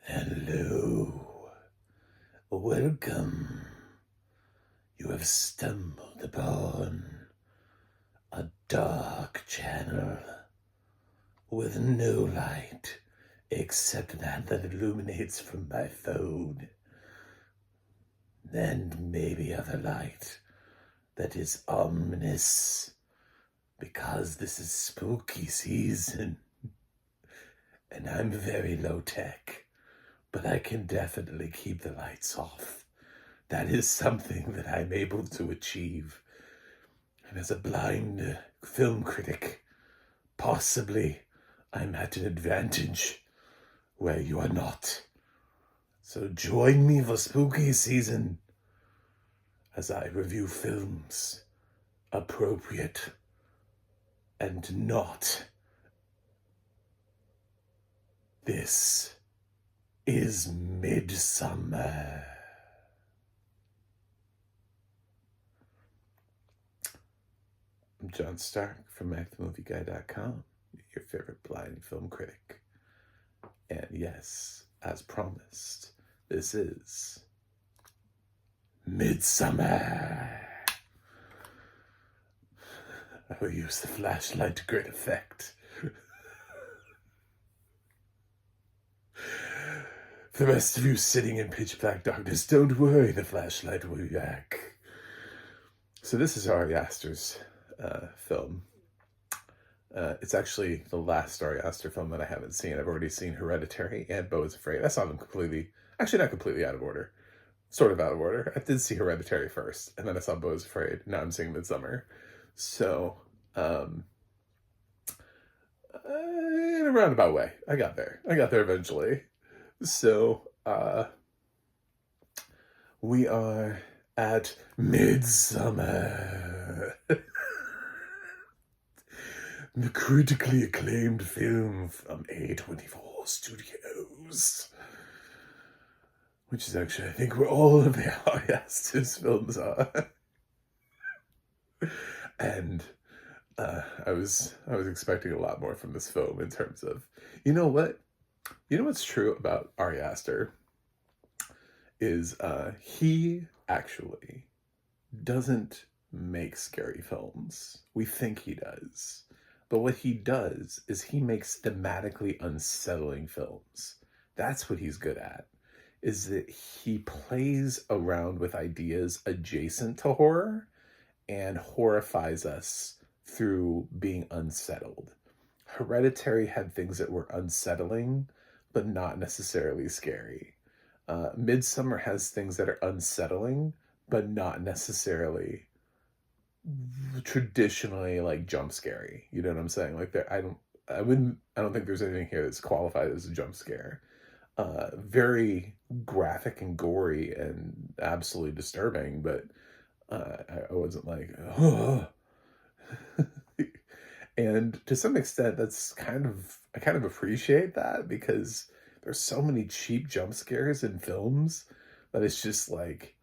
Hello, welcome. You have stumbled upon a dark channel with no light except that illuminates from my phone, and maybe other light that is ominous because this is spooky season and I'm very low tech, but I can definitely keep the lights off. That is something that I'm able to achieve. And as a blind film critic, possibly I'm at an advantage where you are not. So join me for spooky season as I review films appropriate and not. This is Midsomer. I'm John Stark from MacTheMovieGuy.com, your favorite blind film critic. And yes, as promised, this is Midsomer. I will use the flashlight to great effect. For the rest of you sitting in pitch black darkness, don't worry, the flashlight will be back. So this is Ari Aster's film. It's actually the last Ari Aster film that I haven't seen. I've already seen Hereditary and Beau is Afraid. I saw them actually not completely out of order. Sort of out of order. I did see Hereditary first, and then I saw Beau is Afraid. Now I'm seeing Midsomer. So, in a roundabout way, I got there. I got there eventually. So, we are at Midsomer. The critically acclaimed film from A24 Studios. Which is actually, I think, where all of the Ari Aster's films are. And I was expecting a lot more from this film in terms of, you know what's true about Ari Aster is he actually doesn't make scary films. We think he does. But what he does is he makes thematically unsettling films. That's what he's good at, is that he plays around with ideas adjacent to horror and horrifies us through being unsettled. Hereditary had things that were unsettling, but not necessarily scary. Midsomer has things that are unsettling, but not necessarily traditionally like jump scary. You know what I'm saying? Like I don't think there's anything here that's qualified as a jump scare. Very graphic and gory and absolutely disturbing, but I wasn't like, oh. And to some extent, I kind of appreciate that, because there's so many cheap jump scares in films that it's just like,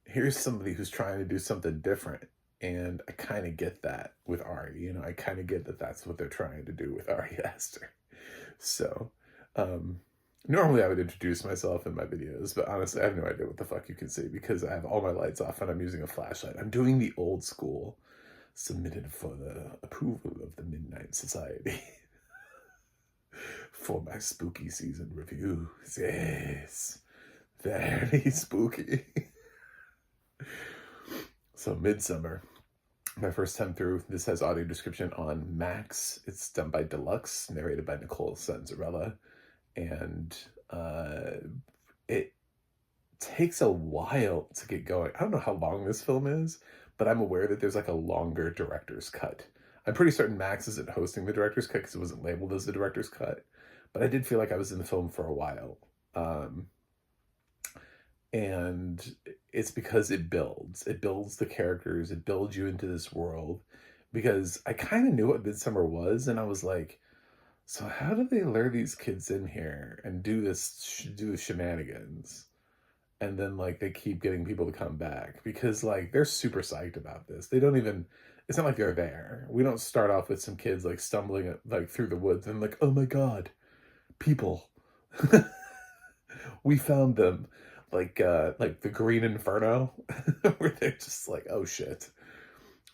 here's somebody who's trying to do something different. And I kind of get that with Ari. I kind of get that that's what they're trying to do with Ari Aster. So, normally I would introduce myself in my videos, but honestly, I have no idea what the fuck you can see because I have all my lights off and I'm using a flashlight. I'm doing the old school, submitted for the approval of the Midnight Society for my spooky season reviews. Yes, very spooky. So Midsomer, my first time through. This has audio description on Max. It's done by Deluxe, narrated by Nicole Sanzarella. And it takes a while to get going. I don't know how long this film is, but I'm aware that there's like a longer director's cut. I'm pretty certain Max isn't hosting the director's cut because it wasn't labeled as the director's cut. But I did feel like I was in the film for a while. And it's because it builds the characters, it builds you into this world, because I kind of knew what Midsomer was, and I was like, so how do they lure these kids in here and do the shenanigans? And then like they keep getting people to come back because like they're super psyched about this. They don't even, it's not like they're there. We don't start off with some kids like stumbling like through the woods and like, oh my God, people, We found them like the Green Inferno, where they're just like, oh shit,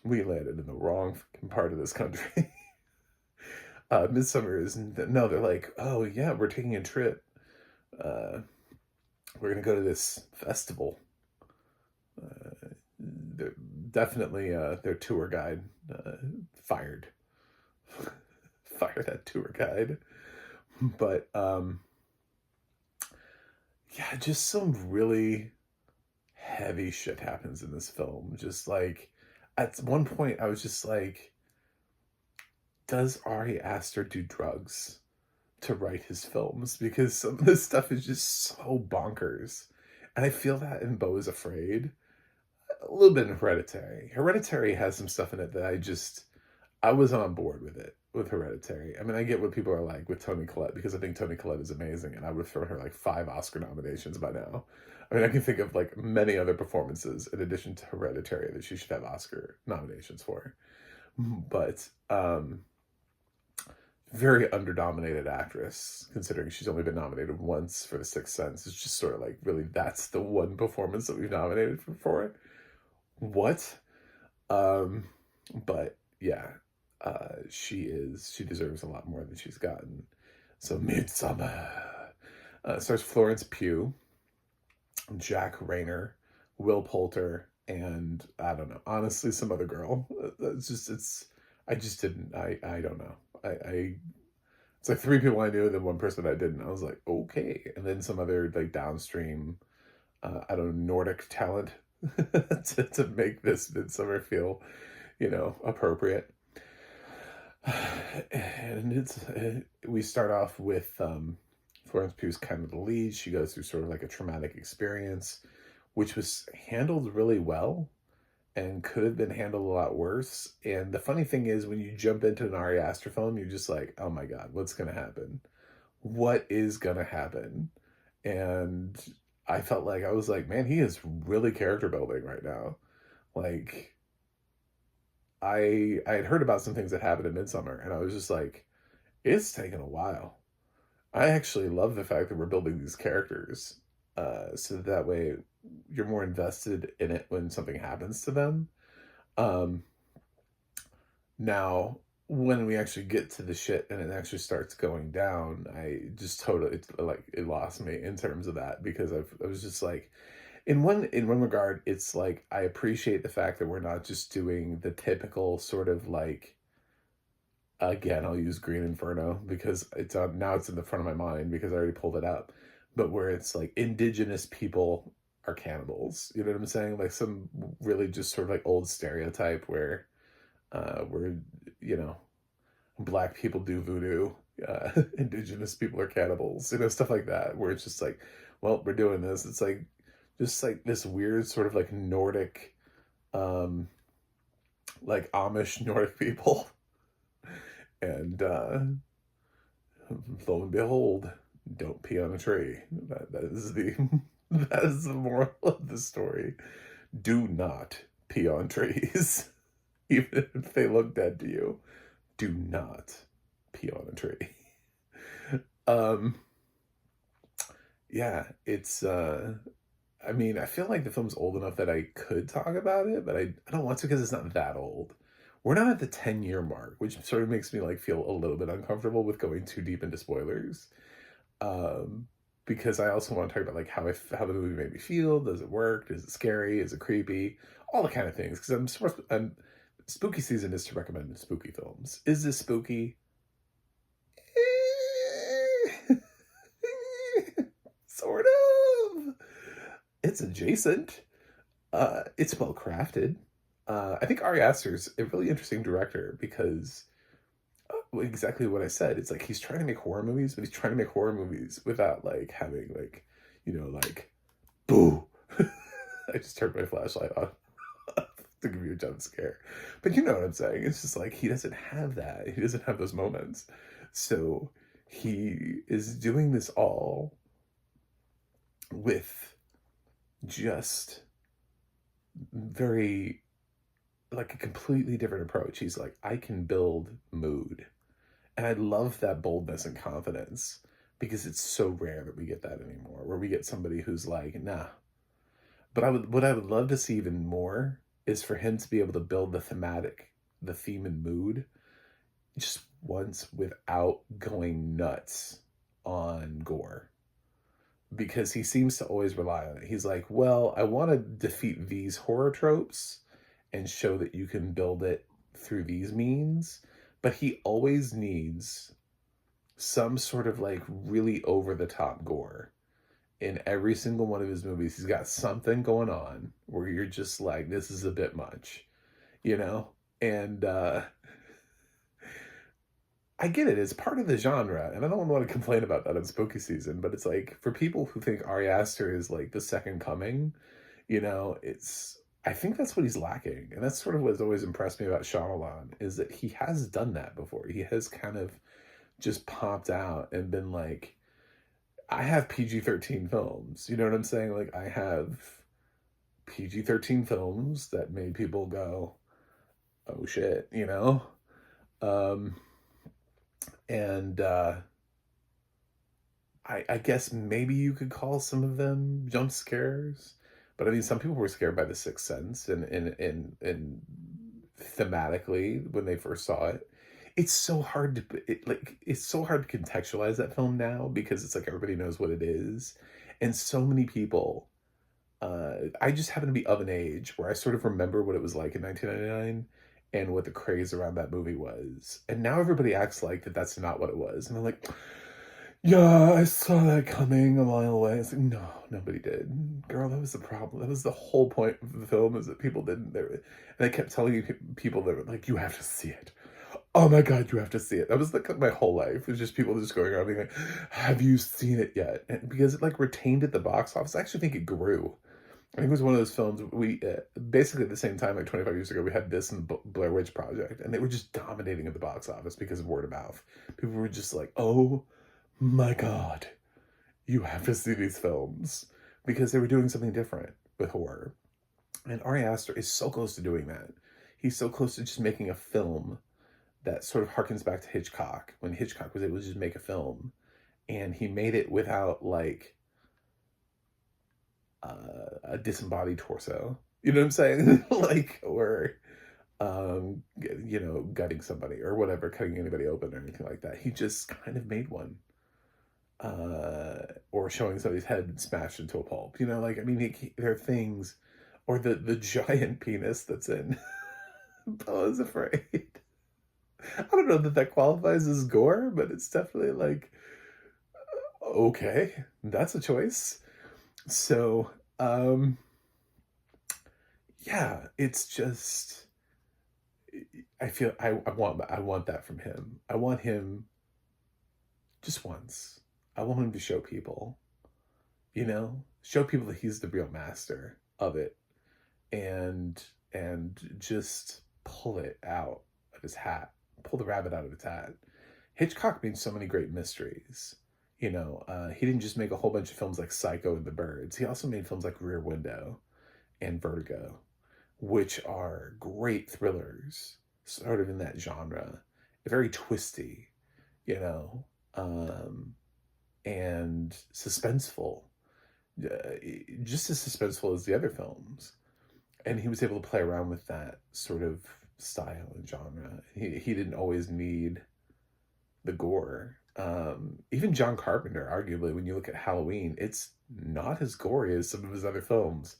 we landed in the wrong fucking part of this country. Midsummer is no, they're like, oh yeah, we're taking a trip. Uh, we're gonna go to this festival. They're definitely their tour guide fired. Fire that tour guide. But yeah, just some really heavy shit happens in this film. Just like at one point I was just like, does Ari Aster do drugs to write his films? Because some of this stuff is just so bonkers. And I feel that in Beau is Afraid. A little bit in Hereditary. Hereditary has some stuff in it that I was on board with it, with Hereditary. I mean, I get what people are like with Toni Collette, because I think Toni Collette is amazing, and I would have thrown her like 5 Oscar nominations by now. I mean, I can think of like many other performances in addition to Hereditary that she should have Oscar nominations for. But very underdominated actress, considering she's only been nominated once for The Sixth Sense. It's just sort of like, really, that's the one performance that we've nominated for it? What? Um, but yeah, she deserves a lot more than she's gotten. So Midsomer stars Florence Pugh, Jack Rayner, Will Poulter, and I don't know, honestly, some other girl. I just didn't, I don't know. It's like 3 people I knew and then 1 person I didn't. I was like, okay. And then some other like downstream, I don't know, Nordic talent to make this Midsummer feel, appropriate. And we start off with Florence Pugh's kind of the lead. She goes through sort of like a traumatic experience, which was handled really well and could have been handled a lot worse. And the funny thing is, when you jump into an Ari Aster film, you're just like, oh my God, what's going to happen? What is going to happen? And I felt like, I was like, man, he is really character building right now. Like, I had heard about some things that happened in Midsummer, and I was just like, it's taken a while. I actually love the fact that we're building these characters, so that way you're more invested in it when something happens to them. Um, Now, when we actually get to the shit and it actually starts going down, I just totally, it lost me in terms of that, because I was just like, in one regard, it's like, I appreciate the fact that we're not just doing the typical sort of like, again, I'll use Green Inferno because it's on now, it's in the front of my mind because I already pulled it up, but where it's like indigenous people are cannibals. You know what I'm saying? Like some really just sort of like old stereotype where you know black people do voodoo, indigenous people are cannibals, stuff like that, where it's just like, well, we're doing this. It's like just like this weird sort of like Nordic, like Amish Nordic people. And lo and behold, don't pee on a tree. That is the that is the moral of the story. Do not pee on trees, even if they look dead to you. Do not pee on a tree. Um, yeah, it's I mean, I feel like the film's old enough that I could talk about it, but I don't want to, because it's not that old. We're not at the 10-year mark, which sort of makes me like feel a little bit uncomfortable with going too deep into spoilers. Um, because I also want to talk about like how the movie made me feel. Does it work? Is it scary? Is it creepy? All the kind of things. Because spooky season is to recommend spooky films. Is this spooky? Sort of. It's adjacent. It's well crafted. I think Ari Aster's a really interesting director because exactly what I said. It's like he's trying to make horror movies, but he's trying to make horror movies without like having like, like, boo. I just turned my flashlight on to give you a jump scare. But you know what I'm saying? It's just like he doesn't have that. He doesn't have those moments. So he is doing this all with just very like a completely different approach. He's like, I can build mood. And I love that boldness and confidence because it's so rare that we get that anymore, where we get somebody who's like, nah. But what I would love to see even more is for him to be able to build the theme and mood just once without going nuts on gore. Because he seems to always rely on it. He's like, well, I want to defeat these horror tropes and show that you can build it through these means. But he always needs some sort of like really over the top gore. In every single one of his movies, he's got something going on where you're just like, this is a bit much, you know? And I get it. It's part of the genre, and I don't want to complain about that in spooky season, but it's like, for people who think Ari Aster is like the second coming, I think that's what he's lacking. And that's sort of what's always impressed me about Shyamalan, is that he has done that before. He has kind of just popped out and been like, I have PG-13 films. You know what I'm saying? Like, I have PG-13 films that made people go, oh shit, you know? And I guess maybe you could call some of them jump scares, but I mean, some people were scared by The Sixth Sense, and thematically when they first saw it. It's so hard it's so hard to contextualize that film now, because it's like everybody knows what it is, and so many people. I just happen to be of an age where I sort of remember what it was like in 1999 and what the craze around that movie was. And now everybody acts like that's not what it was. And I'm like, yeah, I saw that coming a mile away. It's like, no, nobody did. Girl, that was the problem. That was the whole point of the film, is that people didn't. And I kept telling people, that were like, you have to see it. Oh my God, you have to see it. That was like my whole life. It was just people just going around being like, have you seen it yet? And because it like retained at the box office, I actually think it grew. I think it was one of those films we, basically at the same time, like 25 years ago, we had this and Blair Witch Project, and they were just dominating at the box office because of word of mouth. People were just like, oh my God, you have to see these films, because they were doing something different with horror. And Ari Aster is so close to doing that. He's so close to just making a film that sort of harkens back to Hitchcock, when Hitchcock was able to just make a film, and he made it without like a disembodied torso. You know what I'm saying? Like, or gutting somebody or whatever, cutting anybody open or anything like that. He just kind of made one. Or showing somebody's head smashed into a pulp. Like, I mean, there are things, or the giant penis that's in Bella's Afraid. I don't know that qualifies as gore, but it's definitely like, okay, that's a choice. So, yeah, it's just, I feel I want that from him. I want him just once. I want him to show people, show people that he's the real master of it, and just pull it out of his hat, pull the rabbit out of his hat. Hitchcock made so many great mysteries. He didn't just make a whole bunch of films like Psycho and The Birds. He also made films like Rear Window and Vertigo, which are great thrillers, sort of in that genre. Very twisty, and suspenseful. Just as suspenseful as the other films. And he was able to play around with that sort of style and genre. He didn't always need the gore. Even John Carpenter, arguably, when you look at Halloween, it's not as gory as some of his other films.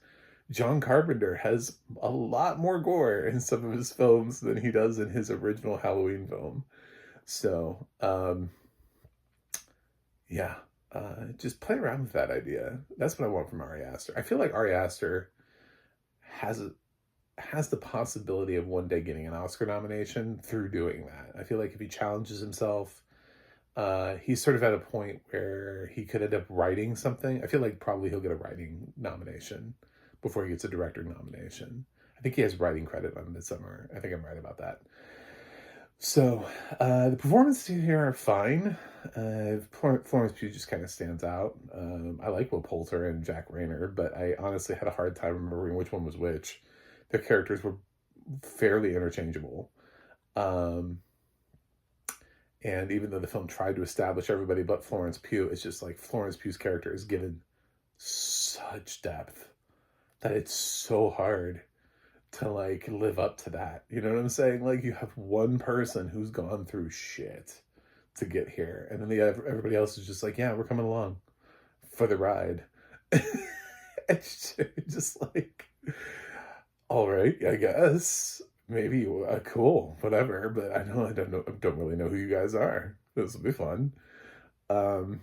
John Carpenter has a lot more gore in some of his films than he does in his original Halloween film. So, yeah, just play around with that idea. That's what I want from Ari Aster. I feel like Ari Aster has the possibility of one day getting an Oscar nomination through doing that. I feel like if he challenges himself, he's sort of at a point where he could end up writing something. I feel like probably he'll get a writing nomination before he gets a director nomination. I think he has writing credit on Midsomer. I think I'm right about that. So, the performances here are fine. Florence Pugh just kind of stands out. I like Will Poulter and Jack Rayner, but I honestly had a hard time remembering which one was which. Their characters were fairly interchangeable. And even though the film tried to establish everybody but Florence Pugh, it's just like Florence Pugh's character is given such depth that it's so hard to like live up to that. You know what I'm saying? Like you have one person who's gone through shit to get here, and then everybody else is just like, yeah, we're coming along for the ride. It's just like, all right, I guess maybe cool, whatever. But I don't really know who you guys are. This will be fun. Um,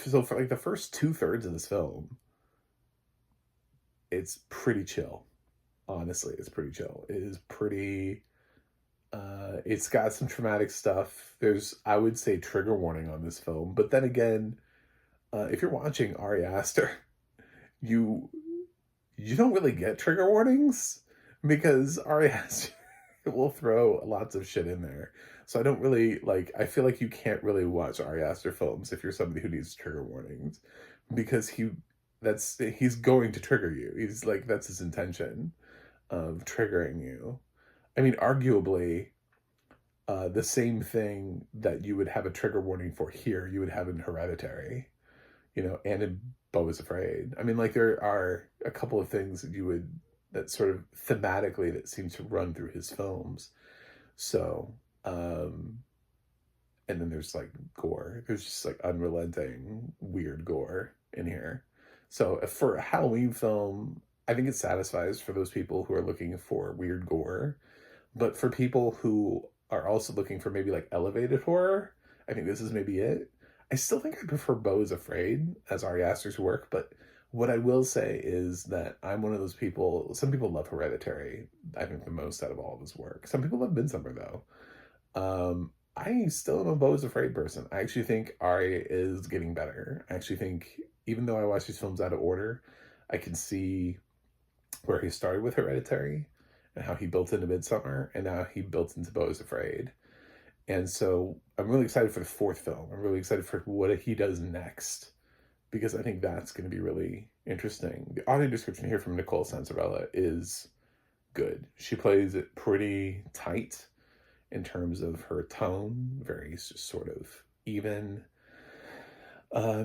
so for like the first 2/3 of this film, it's pretty chill. Honestly, it's pretty chill. It is pretty. It's got some traumatic stuff. There's, I would say, trigger warning on this film. But then again, if you're watching Ari Aster, you don't really get trigger warnings because Ari Aster will throw lots of shit in there. So I don't really like. I feel like you can't really watch Ari Aster films if you're somebody who needs trigger warnings, because he's going to trigger you. He's like, that's his intention of triggering you. I mean, arguably, the same thing that you would have a trigger warning for here, you would have in Hereditary, and in Beau is Afraid. I mean, like, there are a couple of things that sort of thematically that seem to run through his films. So, and then there's like gore. There's just like unrelenting, weird gore in here. So for a Halloween film, I think it satisfies for those people who are looking for weird gore. But for people who are also looking for maybe like elevated horror, I think this is maybe it. I still think I prefer Beau is Afraid as Ari Aster's work, but what I will say is that I'm one of those people. Some people love Hereditary, I think, the most out of all of his work. Some people love Midsomer, though. I still am a Beau is Afraid person. I actually think Ari is getting better. I actually think, even though I watch these films out of order, I can see where he started with Hereditary and how he built into Midsomer, and now he built into Beau is Afraid. And so I'm really excited for the fourth film. I'm really excited for what he does next, because I think that's going to be really interesting. The audio description here from Nicole Sansorella is good. She plays it pretty tight in terms of her tone, very just sort of even,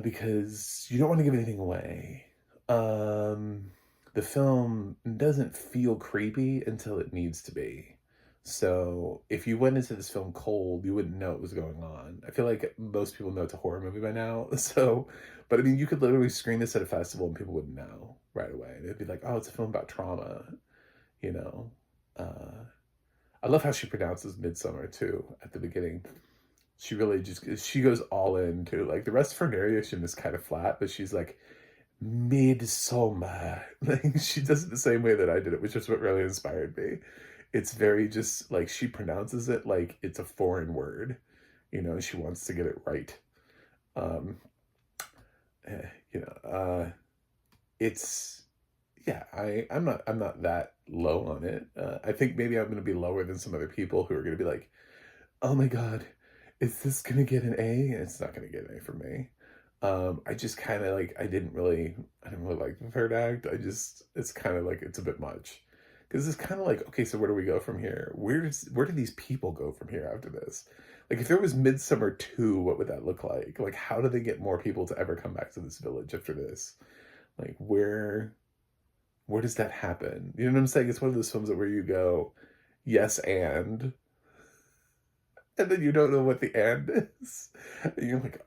because you don't want to give anything away. The film doesn't feel creepy until it needs to be. So if you went into this film cold, you wouldn't know what was going on. I feel like most people know it's a horror movie by now. So, but I mean, you could literally screen this at a festival and people wouldn't know right away. They'd be like, oh, it's a film about trauma, you know? I love how she pronounces Midsomer too at the beginning. She really she goes all in too. Like, the rest of her narration is kind of flat, but she's like, Midsomer. Like, she does it the same way that I did it, which is what really inspired me. It's very just like, she pronounces it like it's a foreign word. She wants to get it right. It's, yeah, I'm not that low on it. I think maybe I'm going to be lower than some other people who are going to be like, oh my God, is this going to get an A? It's not going to get an A for me. I just kind of like, I didn't really like the third act. It's kind of like, it's a bit much. Because it's kind of like, okay, so where do we go from here? Where do these people go from here after this? Like, if there was Midsomer 2, what would that look like? Like, how do they get more people to ever come back to this village after this? Like, where does that happen? You know what I'm saying? It's one of those films where you go, yes, and then you don't know what the and is. And you're like,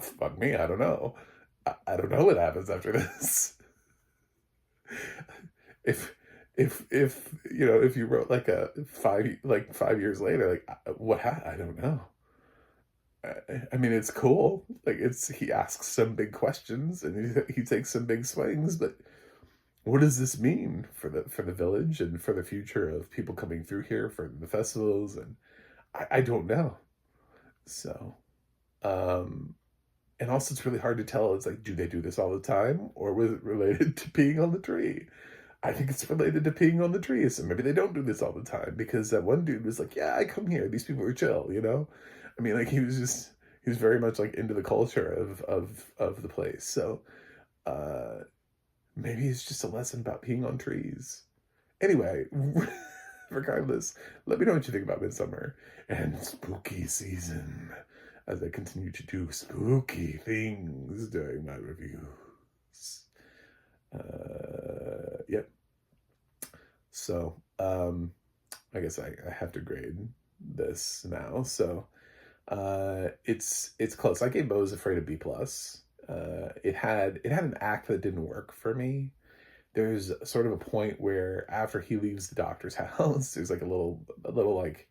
fuck me, I don't know. I don't know what happens after this. If you wrote like a 5 years later, like, I don't know. I mean, it's cool. Like, he asks some big questions and he takes some big swings, but what does this mean for the village and for the future of people coming through here for the festivals? And I don't know. So, and also it's really hard to tell. It's like, do they do this all the time, or was it related to peeing on the tree? I think it's related to peeing on the tree. So maybe they don't do this all the time, because that one dude was like, yeah, I come here. These people are chill, I mean, like, he was very much like into the culture of the place. So, maybe it's just a lesson about peeing on trees. Anyway, regardless, let me know what you think about Midsomer and spooky season as I continue to do spooky things during my reviews. Yep. So, I guess I have to grade this now. So, it's close. I gave Beau is Afraid a B+. It had an act that didn't work for me. There's sort of a point where after he leaves the doctor's house, there's like a little like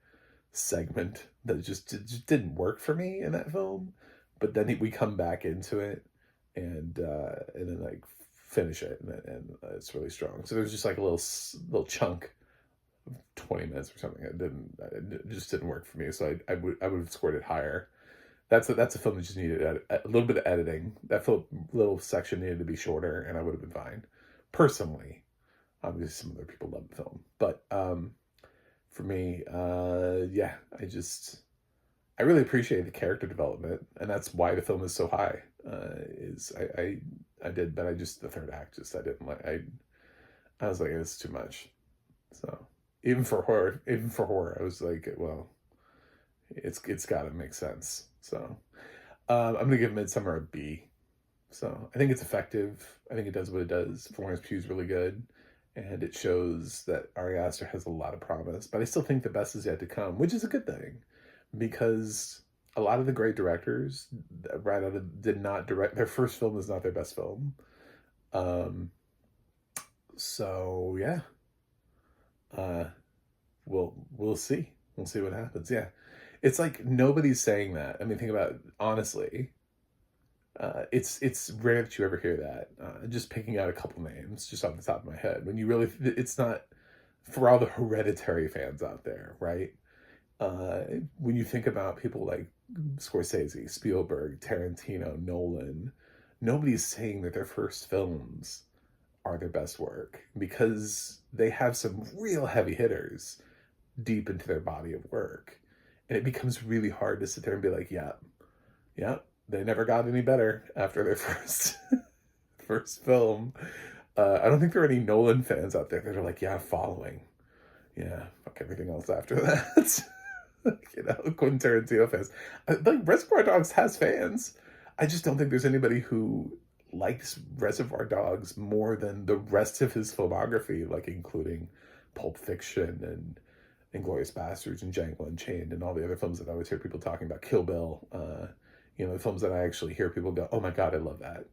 segment that just didn't work for me in that film. But then we come back into it and then like finish it, and it's really strong. So there's just like a little chunk of 20 minutes or something. It just didn't work for me. So I would have scored it higher. That's a film that just needed a little bit of editing. That little section needed to be shorter, and I would have been fine. Personally, obviously some other people love the film, but for me, yeah, I really appreciate the character development, and that's why the film is so high. I did, but the third act I didn't like. I was like, it's too much. So even for horror, I was like, well, it's got to make sense. So I'm gonna give Midsomer a B. So I think it's effective. I think it does what it does. Florence Pugh's really good, and it shows that Ari Aster has a lot of promise. But I still think the best is yet to come, which is a good thing, because a lot of the great directors did not direct. Their first film is not their best film. So yeah, we'll see. We'll see what happens. Yeah, it's like nobody's saying that. I mean, think about it, honestly. It's rare that you ever hear that. Just picking out a couple names just off the top of my head. When you really, it's not for all the Hereditary fans out there, right? When you think about people like Scorsese, Spielberg, Tarantino, Nolan, nobody's saying that their first films are their best work, because they have some real heavy hitters deep into their body of work. And it becomes really hard to sit there and be like, yeah, they never got any better after their first film. I don't think there are any Nolan fans out there that are like, yeah, following. Yeah, fuck everything else after that. Quentin Tarantino fans. Like, Reservoir Dogs has fans. I just don't think there's anybody who likes Reservoir Dogs more than the rest of his filmography, like including Pulp Fiction and Inglourious Basterds and Django Unchained and all the other films that I always hear people talking about. Kill Bill. The films that I actually hear people go, oh my God, I love that.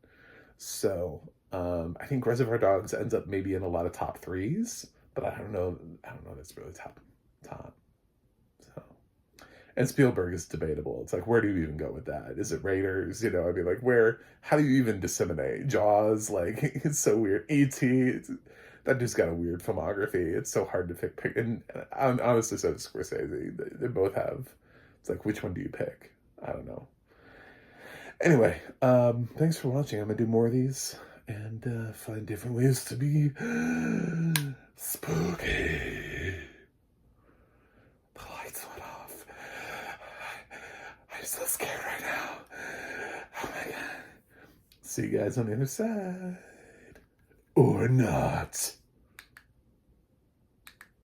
So I think Reservoir Dogs ends up maybe in a lot of top threes, but I don't know that's really top. So, and Spielberg is debatable. It's like, where do you even go with that? Is it Raiders? I mean, like, how do you even disseminate? Jaws, like, it's so weird. E.T., that dude's got a weird filmography. It's so hard to pick. And honestly, so does Scorsese. They both have. It's like, which one do you pick? I don't know. Anyway, thanks for watching. I'm going to do more of these and find different ways to be spooky. The lights went off. I'm so scared right now. Oh my God. See you guys on the other side. Or not.